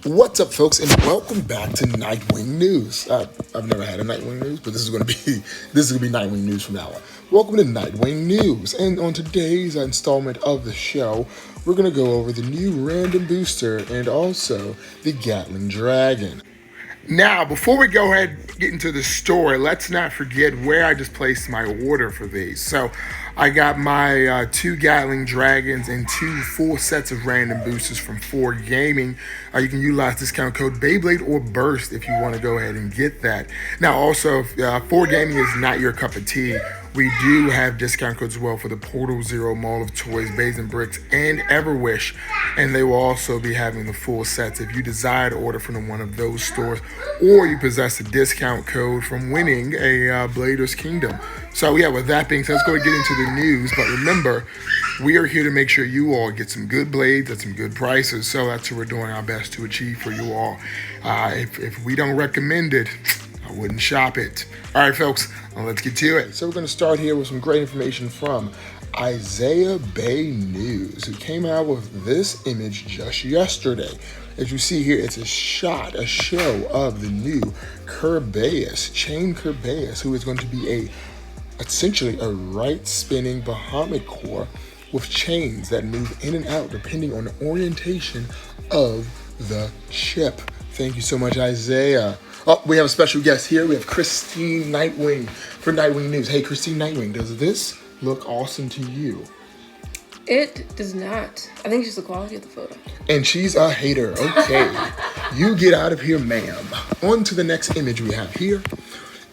What's up, folks, and welcome back to Nightwing News. I've never had a Nightwing News, but this is gonna be Nightwing News from now on. Welcome to Nightwing News, and on today's installment of the show, we're gonna go over the new random booster and also the Gatling Dragon. Now, before we go ahead and get into the story, let's not forget where I just placed my order for these. So, I got my 2 Gatling Dragons and 2 full sets of random boosters from 4 Gaming. You can utilize discount code Beyblade or Burst if you want to go ahead and get that. Now, also, if 4 Gaming is not your cup of tea, we do have discount codes as well for the Portal Zero Mall of Toys, Bays and Bricks, and Everwish. And they will also be having the full sets if you desire to order from one of those stores or you possess a discount code from winning a Blader's Kingdom. So yeah, with that being said, let's go and get into the news. But remember, we are here to make sure you all get some good blades at some good prices. So that's what we're doing our best to achieve for you all. If we don't recommend it, I wouldn't shop it. All right, folks, let's get to it. So we're going to start here with some great information from Isaiah Bay News, who came out with this image just yesterday. As you see here, it's a show of the new Kerbeus, Chain Kerbeus, who is going to be essentially a right-spinning Bahamut core with chains that move in and out depending on the orientation of the chip. Thank you so much, Isaiah. Oh, we have a special guest here. We have Christine Nightwing for Nightwing News. Hey, Christine Nightwing, does this look awesome to you? It does not. I think it's just the quality of the photo. And she's a hater. Okay. You get out of here, ma'am. On to the next image we have here.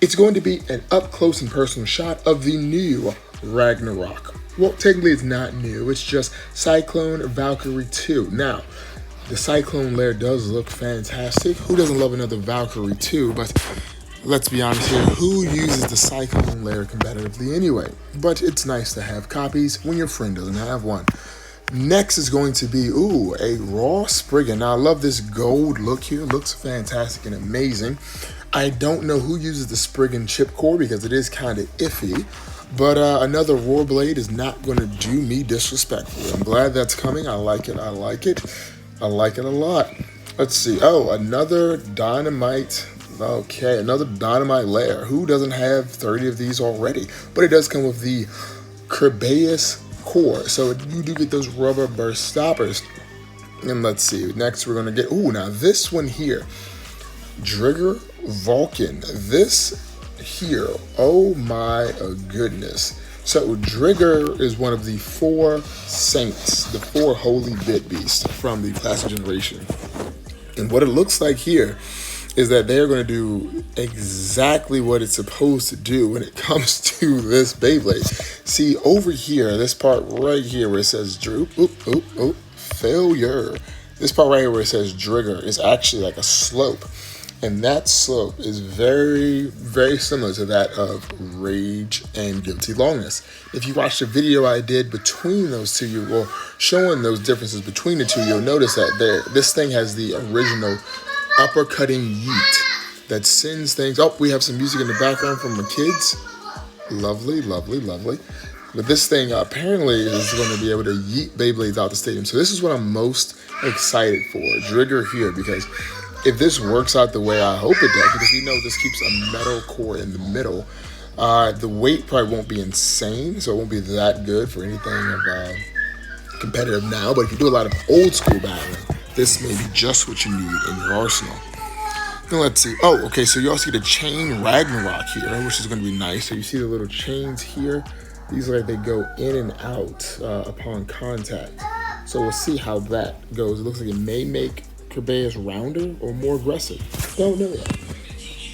It's going to be an up-close and personal shot of the new Ragnarok. Well, technically it's not new. It's just Cyclone Valkyrie 2. Now, the Cyclone lair does look fantastic. Who doesn't love another Valkyrie 2? But let's be honest here, who uses the Cyclone lair competitively anyway? But it's nice to have copies when your friend doesn't have one. Next is going to be, a raw Spriggan. Now, I love this gold look here. It looks fantastic and amazing. I don't know who uses the Spriggan chip core because it is kind of iffy. But another Roar Blade is not going to do me disrespectfully. I'm glad that's coming. I like it. I like it a lot. Let's see. Oh, another Dynamite. Okay, another Dynamite lair. Who doesn't have 30 of these already? But it does come with the Kerbeus core. So you do get those rubber burst stoppers. And let's see. Next, we're going to get... now this one here. Drigger Vulcan. This here. Oh my goodness. So Drigger is one of the 4 saints, the 4 holy bit beasts from the classic generation. And what it looks like here is that they're going to do exactly what it's supposed to do when it comes to this Beyblade. See, over here, this part right here where it says failure. This part right here where it says Drigger is actually like a slope. And that slope is very, very similar to that of Rage and Guilty Longness. If you watch the video I did between those two, showing those differences between the two, you'll notice that this thing has the original uppercutting yeet that sends things. Oh, we have some music in the background from the kids. Lovely, lovely, lovely. But this thing apparently is going to be able to yeet Beyblades out the stadium. So this is what I'm most excited for. Drigger here, because if this works out the way I hope it does, because we know this keeps a metal core in the middle, the weight probably won't be insane, so it won't be that good for anything of competitive now. But if you do a lot of old school battling, this may be just what you need in your arsenal. Now let's see. Oh, okay, so you also get a chain Ragnarok here, which is going to be nice. So you see the little chains here. These are like they go in and out upon contact. So we'll see how that goes. It looks like it may make Kerbeus rounder or more aggressive. Don't know yet.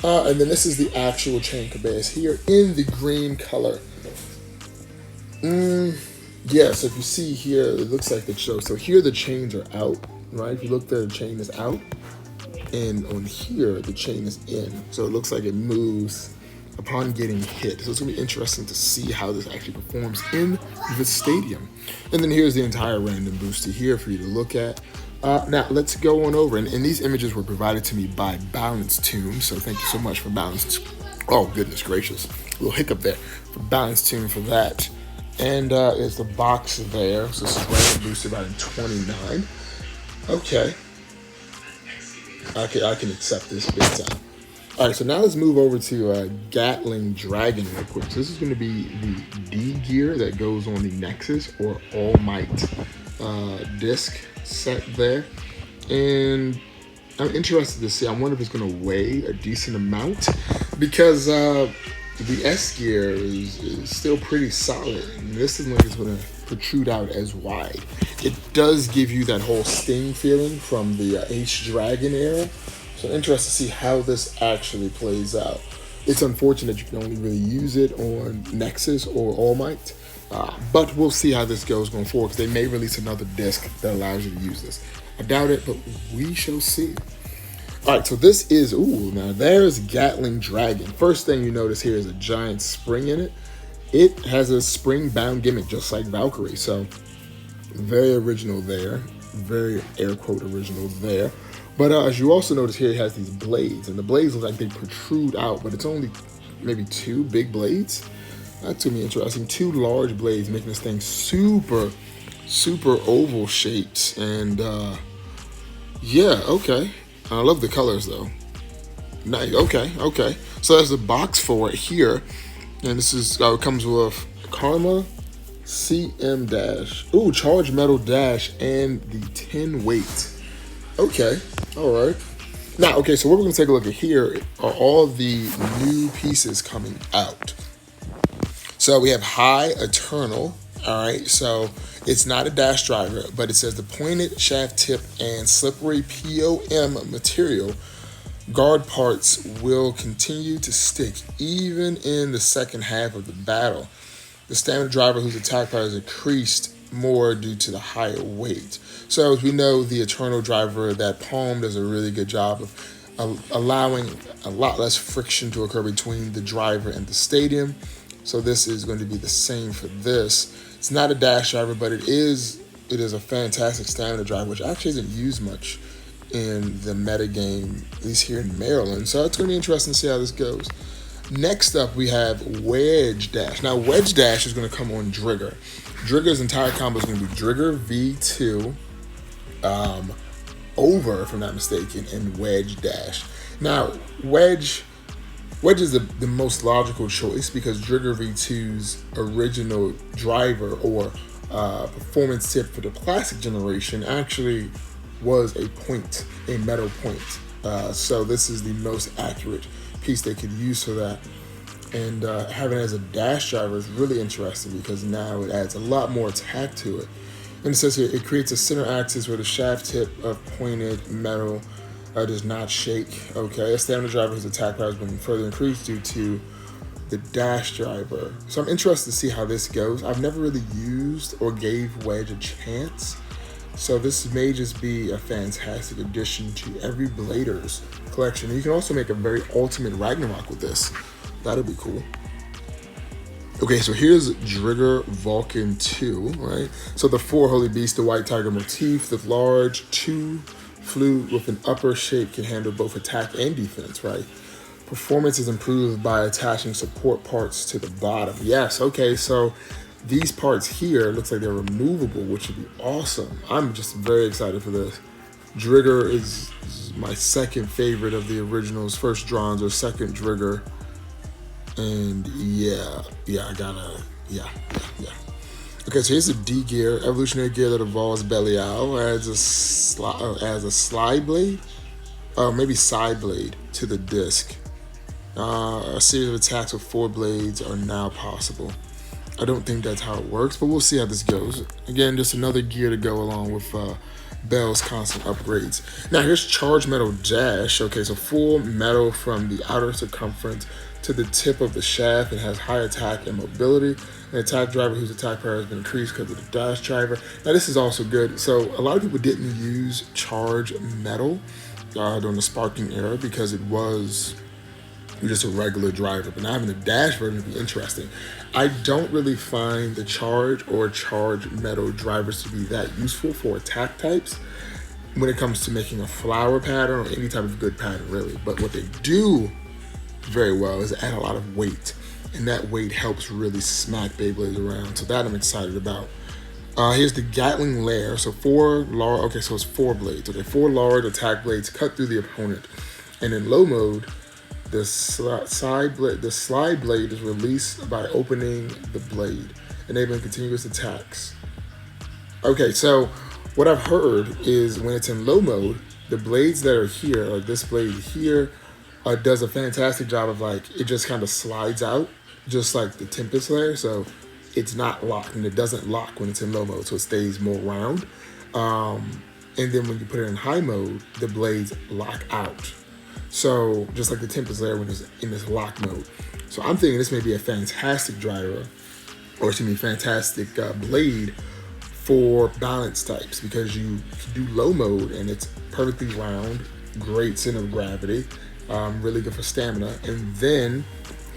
And then this is the actual chain Kerbeus here in the green color. Yeah, so if you see here, it looks like it shows. So here the chains are out, right? If you look there, the chain is out. And on here, the chain is in. So it looks like it moves upon getting hit. So it's gonna be interesting to see how this actually performs in the stadium. And then here's the entire random booster here for you to look at. Now, let's go on over. And these images were provided to me by Balance Tune. So thank you so much for Balance. Oh, goodness gracious. A little hiccup there. For Balance Tune for that. And there's the box there. So this is random boosted by 29. Okay. I can accept this big time. All right, so now let's move over to Gatling Dragon real quick. So this is going to be the D gear that goes on the Nexus or All Might disc set there. And I'm interested to see, I wonder if it's going to weigh a decent amount because the S gear is still pretty solid. And this isn't like it's going to protrude out as wide. It does give you that whole Sting feeling from the H Dragon era. So I'm interested to see how this actually plays out. It's unfortunate you can only really use it on Nexus or All Might, but we'll see how this goes going forward because they may release another disc that allows you to use this. I doubt it, but we shall see. All right, so this is, now there's Gatling Dragon. First thing you notice here is a giant spring in it. It has a spring-bound gimmick just like Valkyrie, so very original there. Very air quote original there. But as you also notice here, it has these blades, and the blades look like they protrude out, but it's only maybe 2 big blades. That's to me interesting. 2 large blades making this thing super, super oval shaped. And yeah, okay. I love the colors though. Nice. Okay. So there's a box for it here, and this is it comes with Karma, CM dash, charged metal dash, and the 10 weight. Okay, all right. Now, okay, so what we're gonna take a look at here are all the new pieces coming out. So we have High Eternal, all right, so it's not a dash driver, but it says the pointed shaft tip and slippery POM material guard parts will continue to stick even in the second half of the battle. The stamina driver whose attack power is increased more due to the higher weight. So as we know, the Eternal driver, that palm does a really good job of allowing a lot less friction to occur between the driver and the stadium. So this is going to be the same for this. It's not a dash driver, but it is a fantastic stamina driver, which actually isn't used much in the meta game, at least here in Maryland. So it's going to be interesting to see how this goes. Next up, we have Wedge Dash. Now, Wedge Dash is going to come on Drigger. Drigger's entire combo is going to be Drigger V2, over, if I'm not mistaken, and Wedge Dash. Now, Wedge is the most logical choice because Drigger V2's original driver or performance tip for the classic generation actually was a metal point. So this is the most accurate piece they could use for that. And having it as a dash driver is really interesting because now it adds a lot more attack to it. And it says here, it creates a center axis where the shaft tip of pointed metal does not shake. Okay, a stamina driver whose attack power has been further increased due to the dash driver. So I'm interested to see how this goes. I've never really used or gave Wedge a chance. So this may just be a fantastic addition to every Blader's collection. And you can also make a very ultimate Ragnarok with this. That'd be cool. Okay, so here's Drigger Vulcan 2, right? So the 4 Holy Beast, the White Tiger motif, the large 2 flute with an upper shape can handle both attack and defense, right? Performance is improved by attaching support parts to the bottom. Yes, okay, so these parts here looks like they're removable, which would be awesome. I'm just very excited for this. Drigger is my second favorite of the originals, first drawings or second Drigger. And yeah. Okay, so here's the D gear, evolutionary gear that evolves Belial as a slide blade, maybe side blade to the disc. A series of attacks with 4 blades are now possible. I don't think that's how it works, but we'll see how this goes. Again, just another gear to go along with Bell's constant upgrades. Now here's Charged Metal Dash. Okay, so full metal from the outer circumference to the tip of the shaft. It has high attack and mobility. An attack driver whose attack power has been increased because of the dash driver. Now this is also good. So a lot of people didn't use Charged Metal during the Sparking era because it was just a regular driver, but now having the dash version would be interesting. I don't really find the charge or charge metal drivers to be that useful for attack types when it comes to making a flower pattern or any type of good pattern, really. But what they do very well is add a lot of weight, and that weight helps really smack Beyblades around. So that I'm excited about. Here's the Gatling Lair. So okay, so it's 4 blades. Okay, 4 large attack blades cut through the opponent. And in low mode, the slide blade is released by opening the blade, enabling continuous attacks. Okay, so what I've heard is when it's in low mode, the blades that are here, like this blade here, does a fantastic job of like, it just kind of slides out, just like the Tempest layer. So it's not locked, and it doesn't lock when it's in low mode, so it stays more round. And then when you put it in high mode, the blades lock out. So just like the Tempest layer when it's in this lock mode. So I'm thinking this may be a fantastic driver, or excuse me, fantastic blade for balance types, because you do low mode and it's perfectly round, great center of gravity, really good for stamina. And then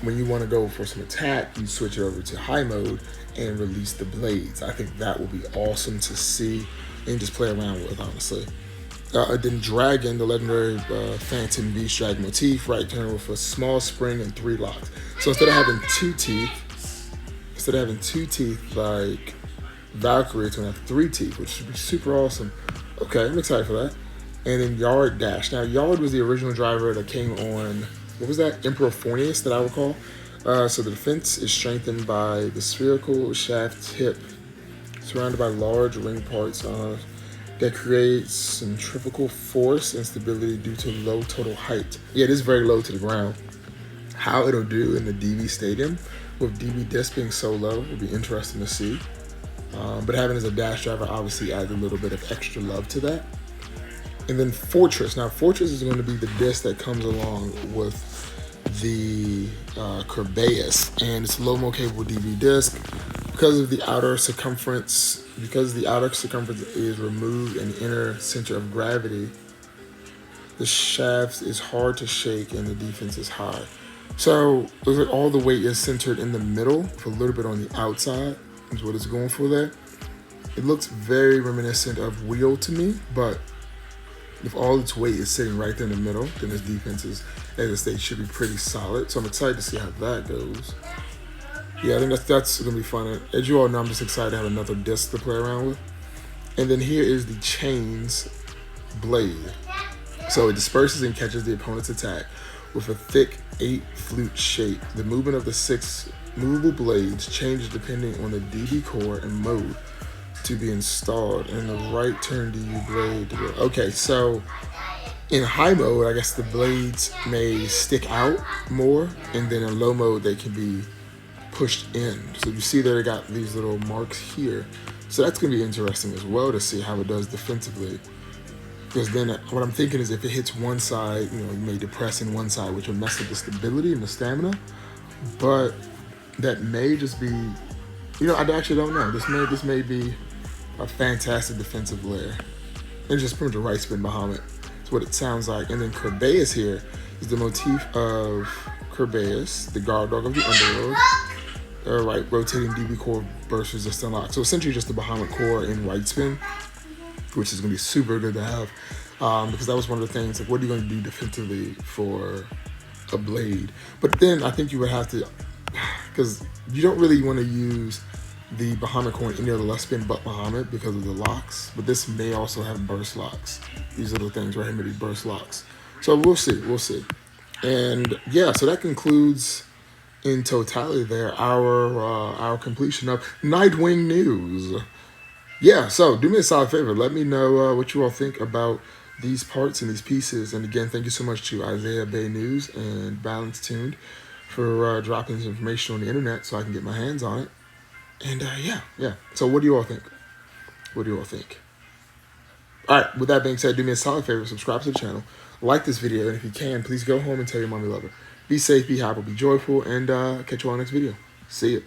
when you want to go for some attack, you switch it over to high mode and release the blades. I think that will be awesome to see and just play around with, honestly. Then Dragon, the legendary Phantom Beast Dragon motif, right turn with a small spring and 3 locks. So instead of having 2 teeth like Valkyrie, it's gonna have 3 teeth, which should be super awesome. Okay, I'm excited for that. And then Yard Dash. Now, Yard was the original driver that came on, what was that? Emperor Fornius, that I recall. So the defense is strengthened by the spherical shaft tip, surrounded by large ring parts that creates centrifugal force and stability due to low total height. Yeah, it is very low to the ground. How it'll do in the DB Stadium, with DB disc being so low, will be interesting to see. But having it as a dash driver obviously adds a little bit of extra love to that. And then Fortress. Now, Fortress is going to be the disc that comes along with the Kerbeus, and it's low mode capable DB disc. Because the outer circumference is removed and the inner center of gravity, the shaft is hard to shake and the defense is high. So all the weight is centered in the middle, with a little bit on the outside is what it's going for there. It looks very reminiscent of Wheel to me, but if all its weight is sitting right there in the middle, then its defense is, as I say, should be pretty solid. So I'm excited to see how that goes. Yeah, I think that's going to be fun. As you all know, I'm just excited to have another disc to play around with. And then here is the Chains Blade. So it disperses and catches the opponent's attack with a thick 8-flute shape. The movement of the 6 movable blades changes depending on the DB core and mode to be installed, and the right turn DB blade to go. Okay, so in high mode, I guess the blades may stick out more, and then in low mode, they can be pushed in. So you see there, they got these little marks here. So that's going to be interesting as well to see how it does defensively. Because then what I'm thinking is if it hits one side, you know, it may depress in one side, which will mess up the stability and the stamina. But that may just be, you know, I actually don't know. This may be a fantastic defensive layer. And just pretty much a right spin Bahamut. That's what it sounds like. And then Kerbeus here is the motif of Kerbeus, the guard dog of the underworld. Right, rotating DB core burst resist unlocked. So essentially just the Bahamut core in right spin, which is going to be super good to have. Because that was one of the things, like, what are you going to do defensively for a blade? But then I think you would have to, because you don't really want to use the Bahamut core in any other left spin but Bahamut because of the locks. But this may also have burst locks. These little things right here may be burst locks. So we'll see. And yeah, so that concludes in totality there our completion of Nightwing news. Yeah, so do me a solid favor. Let me know what you all think about these parts and these pieces. And again, thank you so much to Isaiah Bay News and Balance Tuned for dropping this information on the internet so I can get my hands on it. And yeah. So what do you all think? All right, with that being said, do me a solid favor, subscribe to the channel, like this video, and if you can, please go home and tell your mommy love her. Be safe, be happy, be joyful, and catch you all next video. See ya.